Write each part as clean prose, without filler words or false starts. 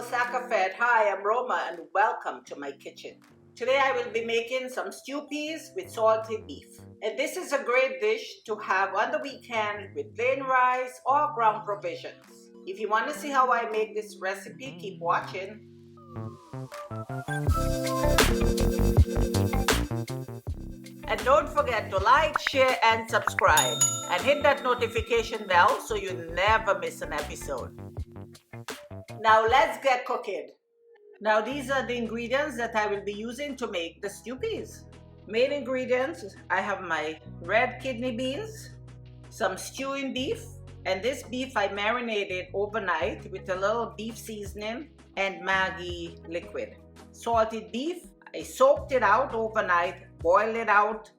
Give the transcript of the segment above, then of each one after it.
SakaFed. Hi, I'm Roma and welcome to my kitchen. Today I will be making some stew peas with salted beef. And this is a great dish to have on the weekend with plain rice or ground provisions. If you want to see how I make this recipe, keep watching. And don't forget to like, share and subscribe. And hit that notification bell so you never miss an episode. Now let's get cooking. Now these are the ingredients that I will be using to make the stew peas. Main ingredients, I have my red kidney beans, some stewing beef, and this beef I marinated overnight with a little beef seasoning and Maggi liquid. Salted beef, I soaked it out overnight, boiled it out,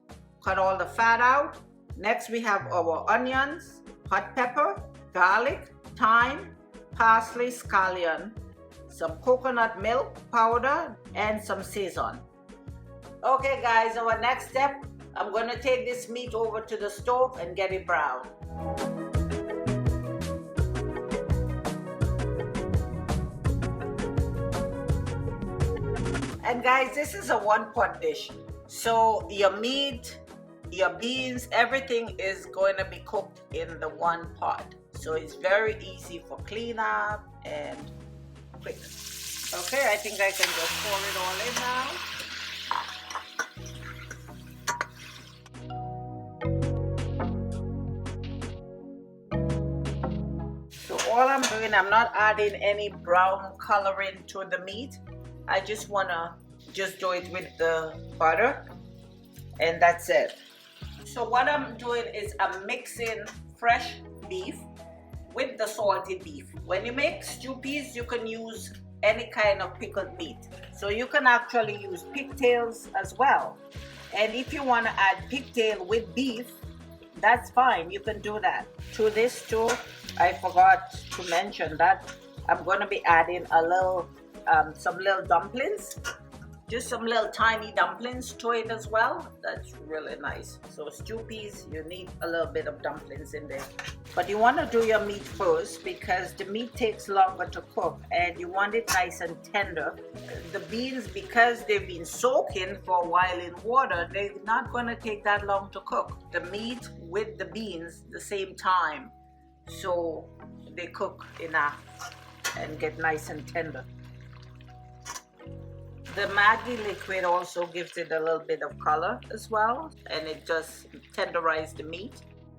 cut all the fat out. Next we have our onions, hot pepper, garlic, thyme, parsley, scallion, some coconut milk powder, and some sazon. Okay guys, our next step, I'm going to take this meat over to the stove and get it brown. And guys, this is a one-pot dish. So your meat, your beans, everything is going to be cooked in the one pot. So it's very easy for cleanup and quick. Okay, I think I can just pour it all in now. So all I'm doing, I'm not adding any brown coloring to the meat. I just want to do it with the butter and that's it. So what I'm doing is I'm mixing fresh beef with the salted beef. When you make stew peas, you can use any kind of pickled meat. So you can actually use pigtails as well. And if you want to add pigtail with beef, that's fine, you can do that. To this too, I forgot to mention that I'm going to be adding a little, some little dumplings. Just some little tiny dumplings to it as well. That's really nice. So stew peas, you need a little bit of dumplings in there. But you want to do your meat first because the meat takes longer to cook and you want it nice and tender. The beans, because they've been soaking for a while in water, they're not going to take that long to cook. The meat with the beans the same time, so they cook enough and get nice and tender. The Maggi liquid also gives it a little bit of color as well, and it just tenderizes the meat.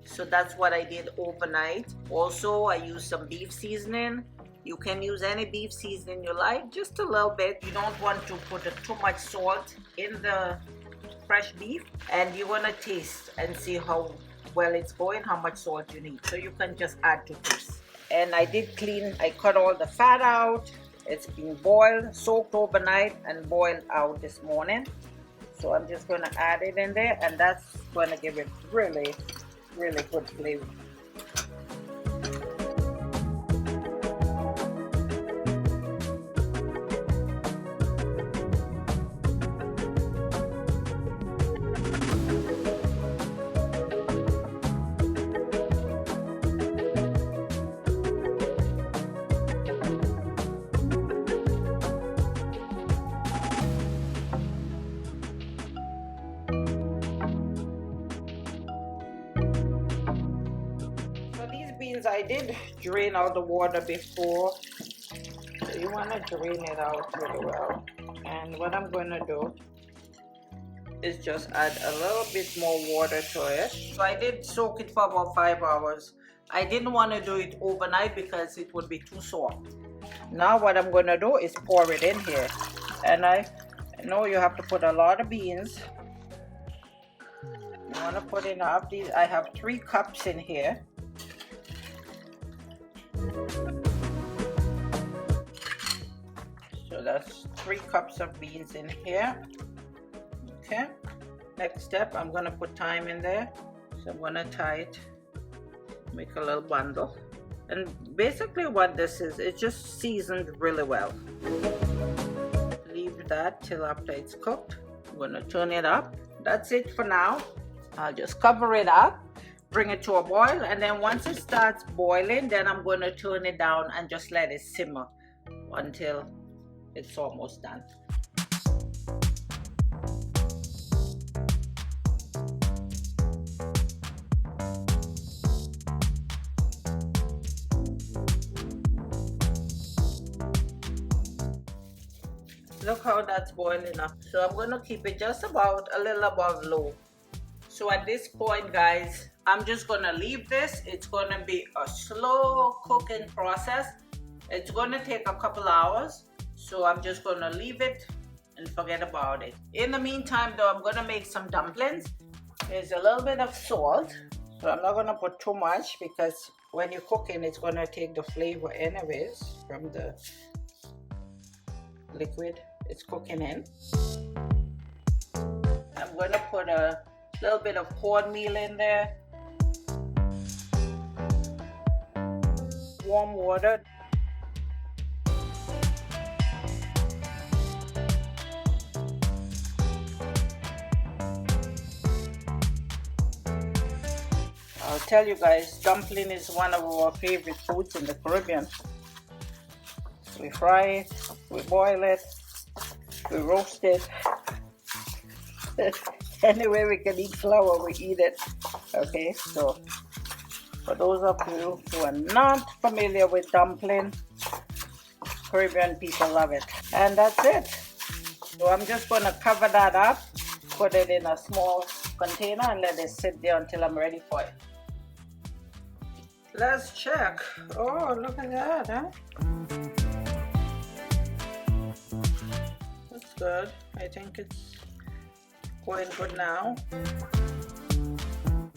So that's what I did overnight. Also, I used some beef seasoning. You can use any beef seasoning you like, just a little bit. You don't want to put too much salt in the fresh beef, and you want to taste and see how well it's going, how much salt you need. So you can just add to taste. And I did clean, I cut all the fat out. It's been boiled, soaked overnight and boiled out this morning. So I'm just going to add it in there and that's going to give it really, really good flavor. I did drain out the water before, so you want to drain it out really well. And what I'm going to do is just add a little bit more water to it. So I did soak it for about 5 hours. I didn't want to do it overnight because it would be too soft. Now what I'm going to do is pour it in here. And I know you have to put a lot of beans. You want to put in up these. I have 3 cups in here. So that's 3 cups of beans in here. Okay, next step, I'm gonna put thyme in there. So I'm gonna tie it, make a little bundle. And basically what this is, it's just seasoned really well. Leave that till after it's cooked. I'm gonna turn it up. That's it for now. I'll just cover it up, bring it to a boil, and then once it starts boiling, then I'm going to turn it down and just let it simmer until it's almost done. Look how that's boiling up. So I'm going to keep it just about a little above low. So at this point, guys, I'm just going to leave this. It's going to be a slow cooking process. It's going to take a couple hours. So I'm just going to leave it and forget about it. In the meantime, though, I'm going to make some dumplings. There's a little bit of salt. So I'm not going to put too much because when you're cooking, it's going to take the flavor anyways from the liquid it's cooking in. I'm going to put a little bit of cornmeal in there, warm water, I'll tell you guys, dumpling is one of our favorite foods in the Caribbean. We fry it, we boil it, we roast it. Anyway we can eat flour, we eat it. Okay, so for those of you who are not familiar with dumpling, Caribbean people love it. And that's it. So I'm just going to cover that up, put it in a small container and let it sit there until I'm ready for it. Let's check. Oh, look at that, huh? That's good. I think it's going good now.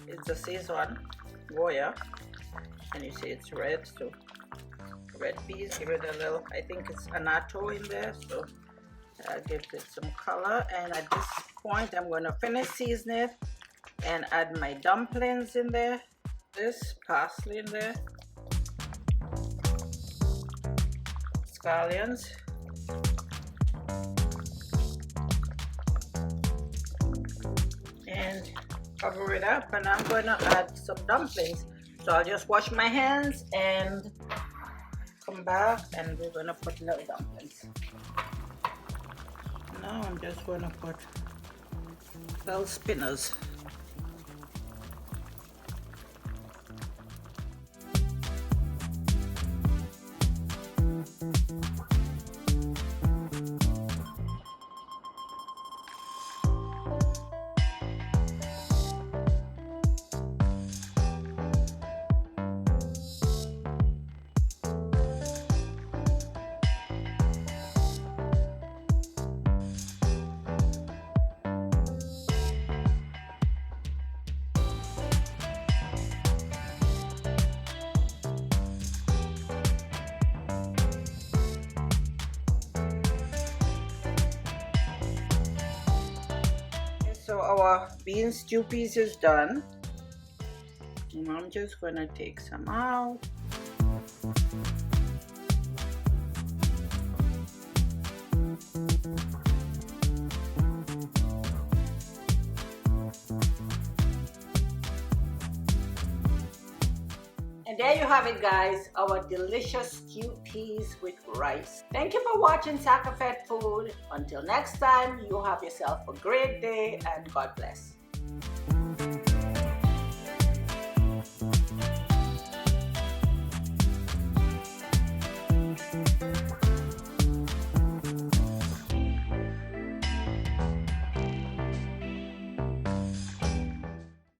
It's a Szechuan Goya, and you see it's red, so red peas, give it a little, I think it's annatto in there, so that gives it some color. And at this point I'm going to finish seasoning it and add my dumplings in there. This parsley in there, scallions, and cover it up, and I'm going to add some dumplings. So I'll just wash my hands and come back, and we're going to put little dumplings. Now I'm just going to put little spinners. So our bean stew piece is done, and I'm just going to take some out. And there you have it, guys, our delicious stewed peas with rice. Thank you for watching SakaFeteFood. Until next time, you have yourself a great day and God bless.